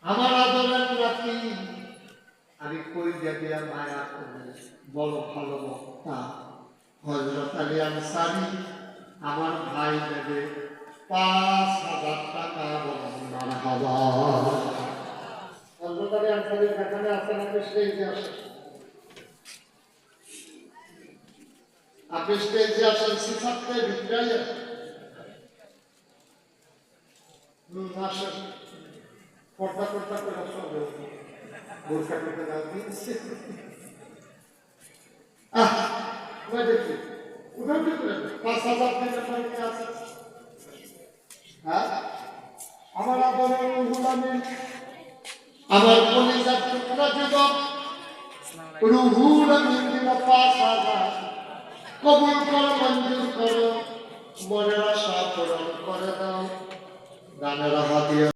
আমার আদরের নাতি আমি কই দিয়া মায়া করি বড় ভালো বক্তা হযরত আলী আনসারী আমার ভাই দেবে ৫,০০০ টাকা মারহাবা। হযরত আলী আনসারী এখানে আছেন, আপনি স্টেজে আসেন, আপনি স্টেজে আসেন, সিফাতে ভিতরাই আসেন, পর্দা পর্দা করে সব বোরকা টোকা দাও দিচ্ছে। দেখি উঠান করে ৫,০০০ টাকা বাড়িতে আছে। হ্যাঁ, আমার আদরের রুহুল আমিন, আমার কলিজার টুকরা যুবক রুহুল আমিন দিল ৫,০০০। কবুল করো, মঞ্জুর করো, মনের আশা পূরণ করে দাও। গানের হাদিয়া